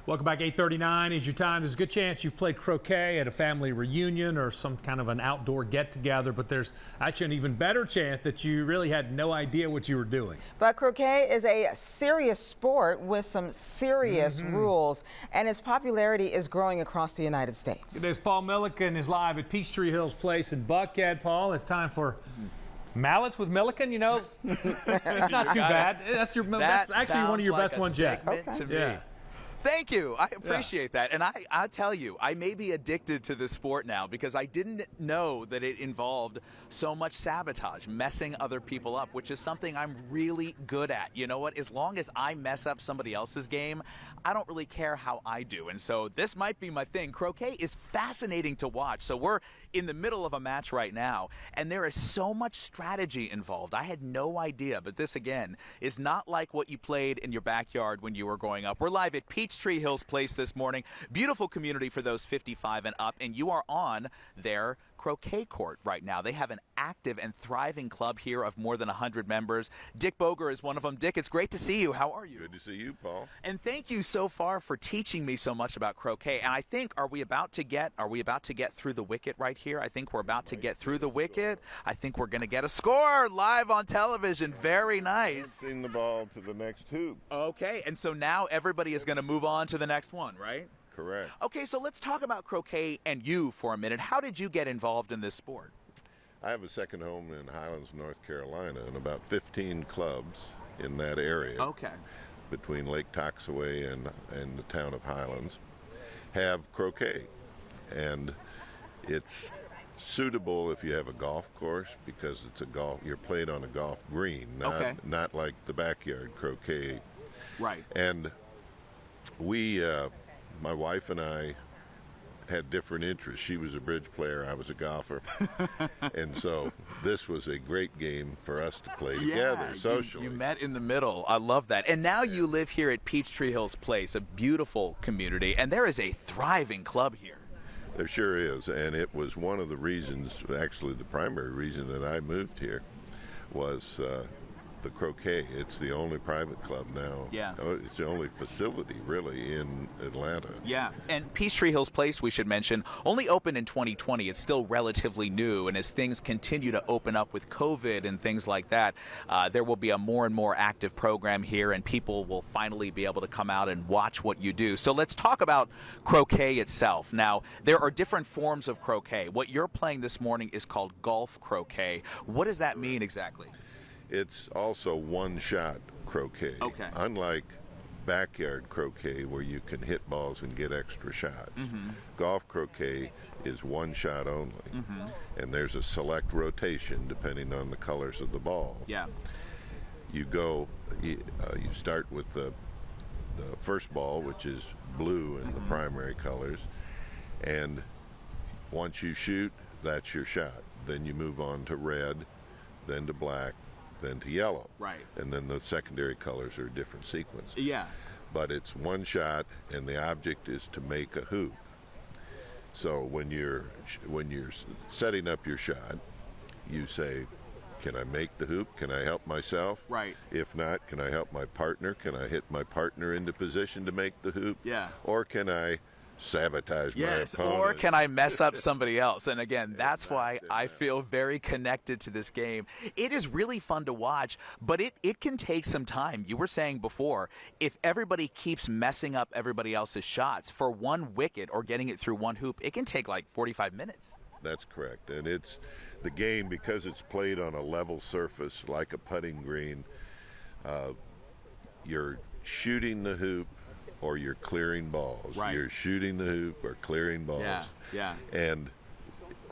Welcome back. 8:39 is your time. There's a good chance you've played croquet at a family reunion or some kind of an outdoor get-together, but there's actually an even better chance that you really had no idea what you were doing. But croquet is a serious sport with some serious rules, and its popularity is growing across the United States. Today's Paul Milliken is live at Peachtree Hills Place in Buckhead. Paul, it's time for Mallets with Milliken. You know, it's not too bad. That's actually one of your best ones yet. To me. Thank you. I appreciate that. And I tell you, I may be addicted to this sport now because I didn't know that it involved so much sabotage, messing other people up, which is something I'm really good at. You know what? As long as I mess up somebody else's game, I don't really care how I do. And so this might be my thing. Croquet is fascinating to watch. So we're in the middle of a match right now, and there is so much strategy involved. I had no idea, but this, again, is not like what you played in your backyard when you were growing up. We're live at Peachtree Hills Place this morning. Beautiful community for those 55 and up, and you are on their croquet court right now. They have an active and thriving club here of more than 100 members. Dick Boger is one of them. Dick, it's great to see you. How are you? Good to see you, Paul. And thank you so far for teaching me so much about croquet. And I think, are we about to get through the wicket right here? I think we're about to get through the wicket. I think we're going to get a score live on television. Very nice. Sing the ball to the next hoop. Okay, and so now everybody is going to move on to the next one, right? Correct. Okay, so let's talk about croquet and you for a minute. How did you get involved in this sport? I have a second home in Highlands, North Carolina, and about 15 clubs in that area. Okay. Between Lake Toxaway and the town of Highlands have croquet. And it's suitable if you have a golf course because you're played on a golf green, not like the backyard croquet. Right. And we, my wife and I, had different interests. She was a bridge player, I was a golfer. And so this was a great game for us to play together socially. You met in the middle. I love that. And now you live here at Peachtree Hills Place, a beautiful community, and there is a thriving club here. There sure is, and it was one of the reasons, actually the primary reason that I moved here was the croquet. It's the only private club now. Yeah. It's the only facility, really, in Atlanta. Yeah, and Peachtree Hills Place, we should mention, only opened in 2020. It's still relatively new, and as things continue to open up with COVID and things like that, there will be a more and more active program here, and people will finally be able to come out and watch what you do. So let's talk about croquet itself. Now, there are different forms of croquet. What you're playing this morning is called golf croquet. What does that mean exactly? It's also one-shot croquet. Okay. Unlike backyard croquet where you can hit balls and get extra shots. Golf croquet is one shot only. And there's a select rotation depending on the colors of the balls. Yeah. You start with the first ball, which is blue in the primary colors, and once you shoot, that's your shot. Then you move on to red, then to black, then to yellow. Right. And then the secondary colors are different sequences. Yeah. But it's one shot, and the object is to make a hoop. So when you're setting up your shot, you say, can I make the hoop? Can I help myself? Right. If not, can I help my partner? Can I hit my partner into position to make the hoop? Yeah. Or can I sabotage my opponent? Or can I mess up somebody else? And again, that's why I feel very connected to this game. It is really fun to watch, but it can take some time. You were saying before, if everybody keeps messing up everybody else's shots for one wicket or getting it through one hoop, it can take like 45 minutes. That's correct. And it's the game, because it's played on a level surface like a putting green, you're shooting the hoop or you're clearing balls. Right. You're shooting the hoop or clearing balls. Yeah. And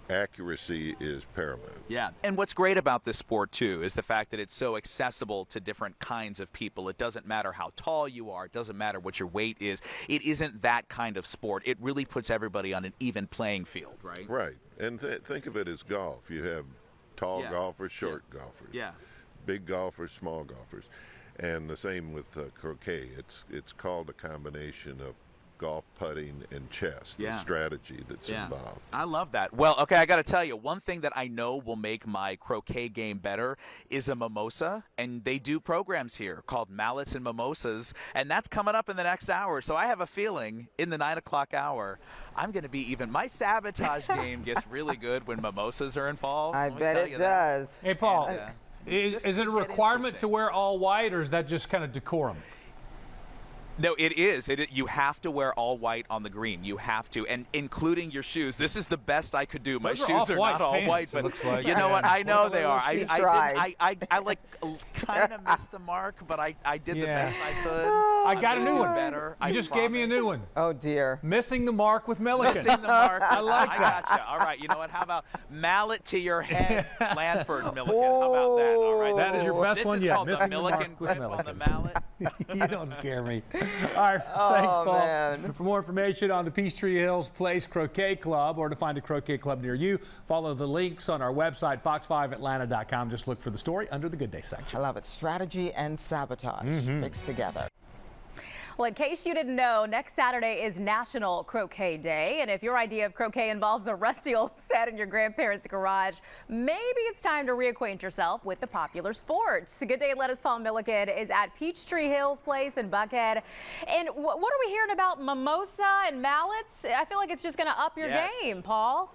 accuracy is paramount. Yeah. And what's great about this sport, too, is the fact that it's so accessible to different kinds of people. It doesn't matter how tall you are. It doesn't matter what your weight is. It isn't that kind of sport. It really puts everybody on an even playing field, right? Right. And think of it as golf. You have tall golfers, short golfers. Yeah. Big golfers, small golfers. And the same with croquet. It's called a combination of golf, putting, and chess, the strategy that's involved. I love that. Well, okay, I got to tell you, one thing that I know will make my croquet game better is a mimosa, and they do programs here called Mallets and Mimosas, and that's coming up in the next hour. So I have a feeling in the 9 o'clock hour, I'm going to be even. My sabotage game gets really good when mimosas are involved. I bet it does. Hey, Paul, And, is it a requirement to wear all white, or is that just kind of decorum? No, it is. You have to wear all white on the green. You have to, and including your shoes. This is the best I could do. My shoes are not all white, but you know what? I know they are. I like kind of missed the mark, but I did the best I could. I got a new one. Better. You just gave me a new one. Oh dear. Missing the mark with Milliken. Missing the mark. I like that. I gotcha. All right. You know what? How about mallet to your head, Lanford Milliken? How about that? All right. That is your best one yet. This is called the Milliken grip on the mallet. You don't scare me. All right, thanks, Paul. Man. For more information on the Peachtree Hills Place Croquet Club or to find a croquet club near you, follow the links on our website, fox5atlanta.com. Just look for the story under the Good Day section. I love it. Strategy and sabotage mixed together. Well, in case you didn't know, next Saturday is National Croquet Day. And if your idea of croquet involves a rusty old set in your grandparents' garage, maybe it's time to reacquaint yourself with the popular sport. Good Day Atlanta's Paul Milliken is at Peachtree Hills Place in Buckhead. And what are we hearing about mimosa and mallets? I feel like it's just going to up your game, Paul.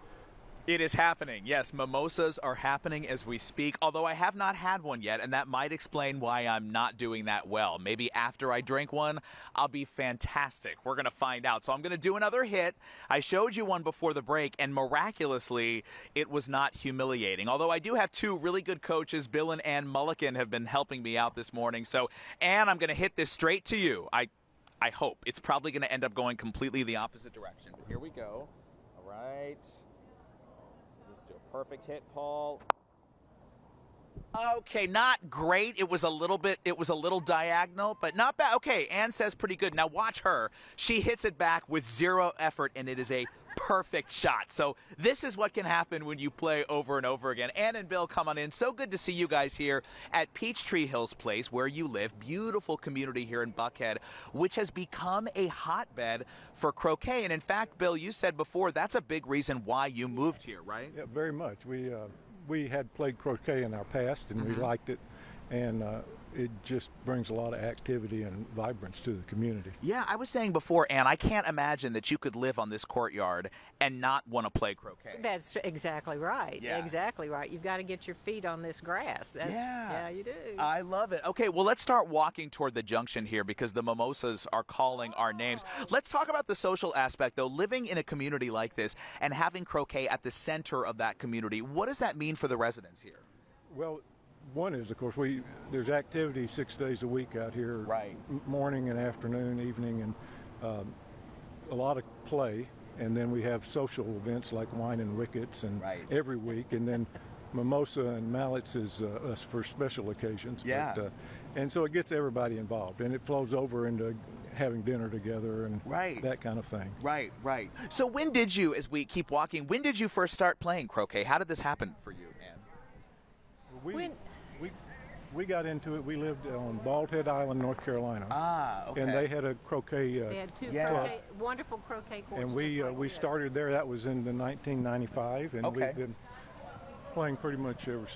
It is happening. Yes, mimosas are happening as we speak, although I have not had one yet, and that might explain why I'm not doing that well. Maybe after I drink one, I'll be fantastic. We're going to find out. So I'm going to do another hit. I showed you one before the break, and miraculously, it was not humiliating. Although I do have two really good coaches, Bill and Ann Mulliken, have been helping me out this morning. So, Ann, I'm going to hit this straight to you. I hope. It's probably going to end up going completely the opposite direction. But here we go. All right. Let's do a perfect hit, Paul. Okay, not great. It was a little diagonal, but not bad. Okay, Ann says pretty good. Now watch her. She hits it back with zero effort, and it is a perfect shot. So this is what can happen when you play over and over again. Ann and Bill, come on in. So good to see you guys here at Peachtree Hills Place, where you live. Beautiful community here in Buckhead, which has become a hotbed for croquet. And in fact, Bill, you said before that's a big reason why you moved here, right? Yeah, very much. We had played croquet in our past, and we liked it, and it just brings a lot of activity and vibrance to the community. Yeah, I was saying before, Ann, I can't imagine that you could live on this courtyard and not want to play croquet. That's exactly right. Yeah. Exactly right. You've got to get your feet on this grass. Yeah, you do. I love it. Okay, well, let's start walking toward the junction here because the mimosas are calling our names. Let's talk about the social aspect, though. Living in a community like this and having croquet at the center of that community, what does that mean for the residents here? Well, one is, of course, there's activity 6 days a week out here, right? Morning and afternoon, evening, and a lot of play. And then we have social events like wine and wickets, and every week. And then mimosa and mallets is us for special occasions. Yeah. But, and so it gets everybody involved, and it flows over into having dinner together and that kind of thing. Right. So when did you, as we keep walking, when did you first start playing croquet? How did this happen for you, Ann? We got into it. We lived on Bald Head Island, North Carolina. Okay. And they had a croquet They had two wonderful croquet courts. And we started there. That was in the 1995, and we've been playing pretty much ever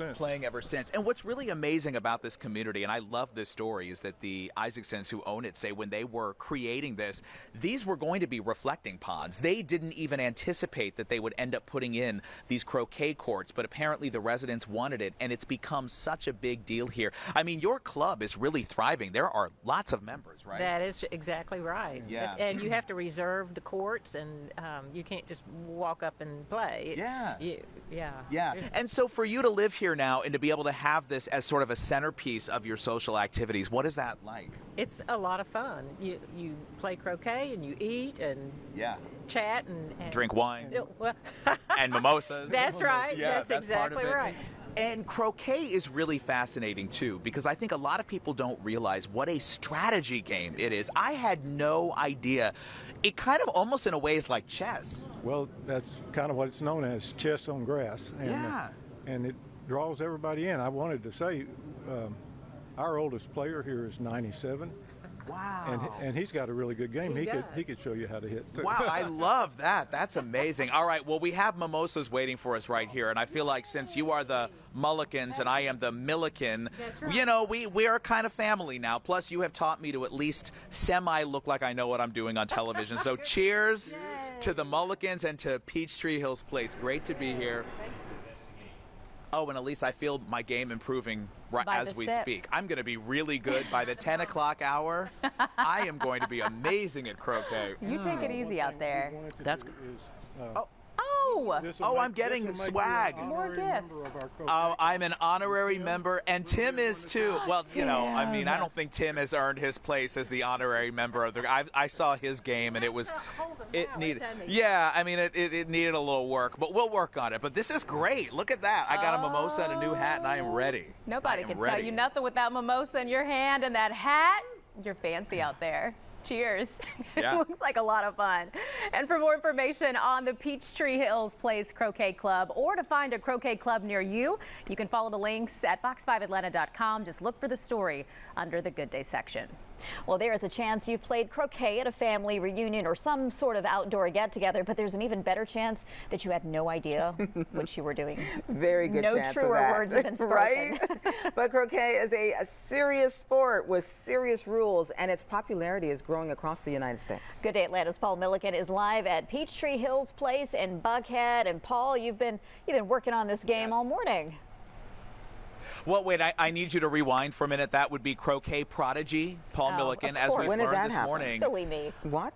since. And what's really amazing about this community, and I love this story, is that the Isaacsons who own it say when they were creating this, these were going to be reflecting ponds. They didn't even anticipate that they would end up putting in these croquet courts, but apparently the residents wanted it, and it's become such a big deal here. I mean, your club is really thriving. There are lots of members, right? That is exactly right. Yeah. And you have to reserve the courts, and you can't just walk up and play. Yeah. And so for you to live here now and to be able to have this as sort of a centerpiece of your social activities, what is that like? It's a lot of fun. You play croquet and you eat and chat and drink wine and mimosas. That's right. Yeah, that's exactly right. And croquet is really fascinating, too, because I think a lot of people don't realize what a strategy game it is. I had no idea. It kind of almost in a way is like chess. Well, that's kind of what it's known as, chess on grass. And, and it draws everybody in. I wanted to say our oldest player here is 97, Wow. And he's got a really good game. He could show you how to hit. Wow, I love that. That's amazing. All right, well, we have mimosas waiting for us right here, and I feel like since you are the Mullikens and I am the Milliken, you know, we are kind of family now. Plus, you have taught me to at least semi-look like I know what I'm doing on television. So cheers to the Mullikens and to Peachtree Hills Place. Great to be here. Oh, and Elise, I feel my game improving as we speak. I'm going to be really good by the 10 o'clock hour. I am going to be amazing at croquet. You take it easy out there. That's Oh, I'm getting swag. More gifts. Oh, I'm an honorary member, and Tim is too. Well, you know, I mean, I don't think Tim has earned his place as the honorary member of the. I saw his game, and it needed. Yeah, I mean, it needed a little work, but we'll work on it. But this is great. Look at that. I got a mimosa and a new hat, and I am ready. Nobody can tell you nothing with that mimosa in your hand and that hat. You're fancy out there. Cheers. Yeah. It looks like a lot of fun. And for more information on the Peachtree Hills Place Croquet Club or to find a croquet club near you, you can follow the links at fox5atlanta.com. Just look for the story under the Good Day section. Well, there is a chance you've played croquet at a family reunion or some sort of outdoor get-together, but there's an even better chance that you had no idea what you were doing. Very good chance No truer of that. words have been spoken. Right? But croquet is a serious sport with serious rules, and its popularity is growing across the United States. Good Day Atlanta's Paul Milliken is live at Peachtree Hills Place in Buckhead. And Paul, you've been working on this game all morning. Well, wait, I need you to rewind for a minute. That would be croquet prodigy, Paul Milliken, as we've learned this morning. Silly me. What?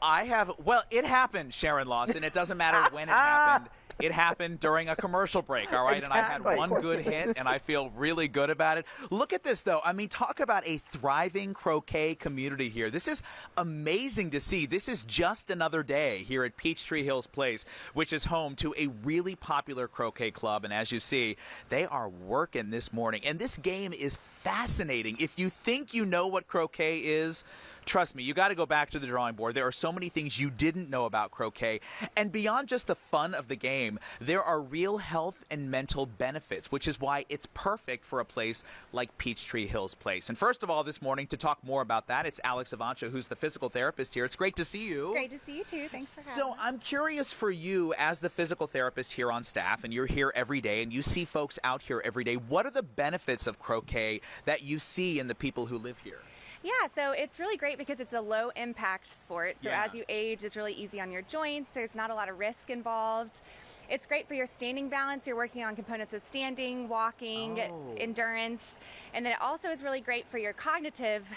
Well, it happened, Sharon Lawson. It doesn't matter when it happened. It happened during a commercial break, all right? Exactly. And I had one good hit, and I feel really good about it. Look at this, though. I mean, talk about a thriving croquet community here. This is amazing to see. This is just another day here at Peachtree Hills Place, which is home to a really popular croquet club. And as you see, they are working this morning. And this game is fascinating. If you think you know what croquet is, trust me, you got to go back to the drawing board. There are so many things you didn't know about croquet. And beyond just the fun of the game, there are real health and mental benefits, which is why it's perfect for a place like Peachtree Hills Place. And first of all, this morning, to talk more about that, it's Alex Avancha, who's the physical therapist here. It's great to see you. Great to see you, too. Thanks for having So me. I'm curious for you, as the physical therapist here on staff, and you're here every day, and you see folks out here every day, what are the benefits of croquet that you see in the people who live here? Yeah, so it's really great because it's a low impact sport. So as you age, it's really easy on your joints. There's not a lot of risk involved. It's great for your standing balance. You're working on components of standing, walking, endurance. And then it also is really great for your cognitive,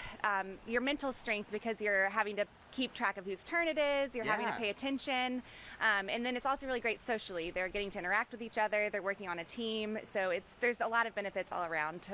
your mental strength, because you're having to keep track of whose turn it is. You're having to pay attention. And then it's also really great socially. They're getting to interact with each other. They're working on a team. So there's a lot of benefits all around.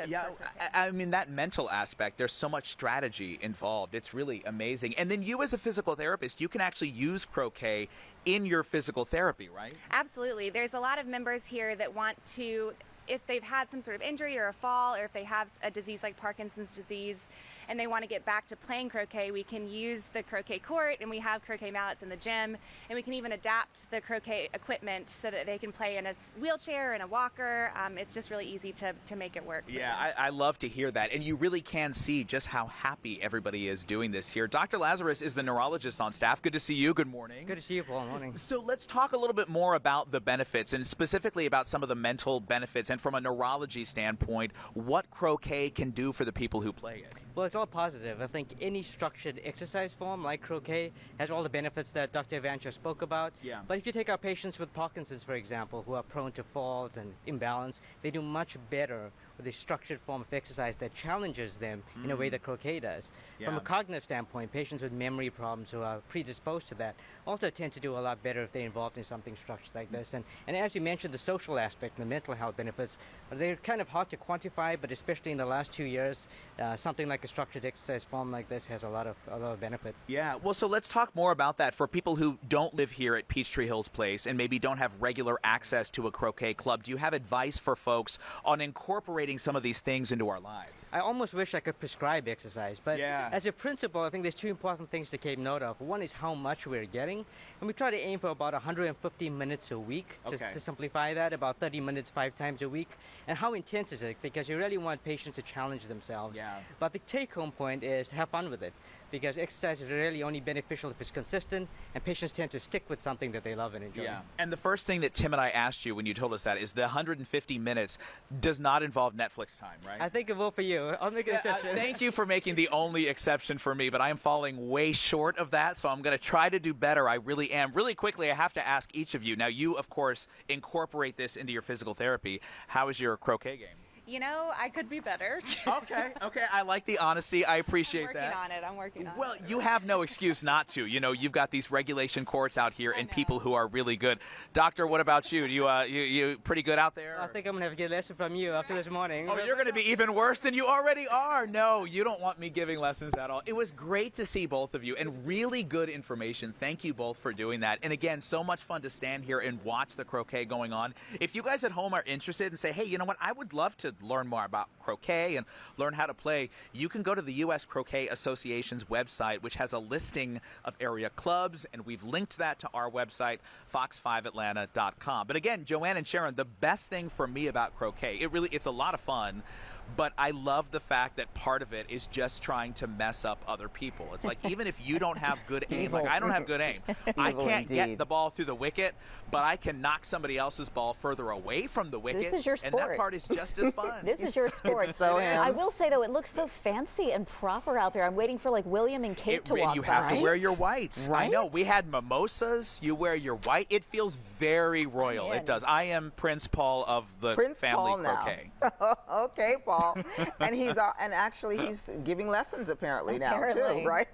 I mean, that mental aspect, there's so much strategy involved. It's really amazing. And then you as a physical therapist, you can actually use croquet in your physical therapy, right? Absolutely. There's a lot of members here that want to, if they've had some sort of injury or a fall, or if they have a disease like Parkinson's disease and they want to get back to playing croquet, we can use the croquet court, and we have croquet mallets in the gym, and we can even adapt the croquet equipment so that they can play in a wheelchair and a walker. It's just really easy to make it work. Yeah, I love to hear that. And you really can see just how happy everybody is doing this here. Dr. Lazarus is the neurologist on staff. Good to see you. Good morning. Good to see you, Paul. Morning. So let's talk a little bit more about the benefits, and specifically about some of the mental benefits, and from a neurology standpoint, what croquet can do for the people who play it. Well, it's all positive. I think any structured exercise form like croquet has all the benefits that Dr. Avancha spoke about. Yeah. But if you take our patients with Parkinson's, for example, who are prone to falls and imbalance, they do much better with a structured form of exercise that challenges them in a way that croquet does. From a cognitive standpoint, patients with memory problems who are predisposed to that also tend to do a lot better if they're involved in something structured like this. And as you mentioned, the social aspect and the mental health benefits, they're kind of hard to quantify, but especially in the last 2 years, something like a structured exercise form like this has a lot of benefit. Yeah, well, so let's talk more about that for people who don't live here at Peachtree Hills Place and maybe don't have regular access to a croquet club. Do you have advice for folks on incorporating some of these things into our lives? I almost wish I could prescribe exercise, but as a principle, I think there's two important things to keep note of. One is how much we're getting, and we try to aim for about 150 minutes a week, to simplify that, about 30 minutes 5 times a week. And how intense is it? Because you really want patients to challenge themselves. But the take-home point is have fun with it. because exercise is really only beneficial if it's consistent, and patients tend to stick with something that they love and enjoy. Yeah. And the first thing that Tim and I asked you when you told us that is the 150 minutes does not involve Netflix time, right? I think it will for you. I'll make an exception. Thank you for making the only exception for me, but I am falling way short of that, so I'm going to try to do better. I really am. Really quickly, I have to ask each of you. Now, you, of course, incorporate this into your physical therapy. How is your croquet game? You know, I could be better. Okay. I like the honesty. I appreciate that. I'm working on it. Well, you have no excuse not to. You know, you've got these regulation courts out here and people who are really good. Doctor, what about you? You pretty good out there? I think I'm going to have to get a lesson from you after this morning. Oh, you're going to be even worse than you already are. No, you don't want me giving lessons at all. It was great to see both of you and really good information. Thank you both for doing that. And again, so much fun to stand here and watch the croquet going on. If you guys at home are interested and say, hey, you know what, I would love to learn more about croquet and learn how to play, you can go to the U.S. Croquet Association's website, which has a listing of area clubs, and we've linked that to our website, fox5atlanta.com. But again, Joanne and Sharon, the best thing for me about croquet, it's a lot of fun, but I love the fact that part of it is just trying to mess up other people. It's like, even if you don't have good aim, like I don't have good aim, I can't get the ball through the wicket, but I can knock somebody else's ball further away from the wicket. This is your sport. And that part is just as fun. This is your sport. So I will say, though, it looks so fancy and proper out there. I'm waiting for, like, William and Kate to walk by. You have to wear your whites. Right? I know. We had mimosas. You wear your white. It feels very royal. It does. I am Prince Paul of the family croquet. Okay, Paul. And he's giving lessons apparently now too, right?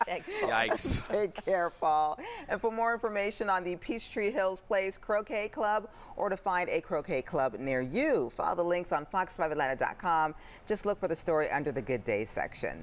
Thanks, Paul. Yikes. Take care, Paul. And for more information on the Peachtree Hills Place Croquet Club or to find a croquet club near you, follow the links on fox5atlanta.com. Just look for the story under the Good Day section.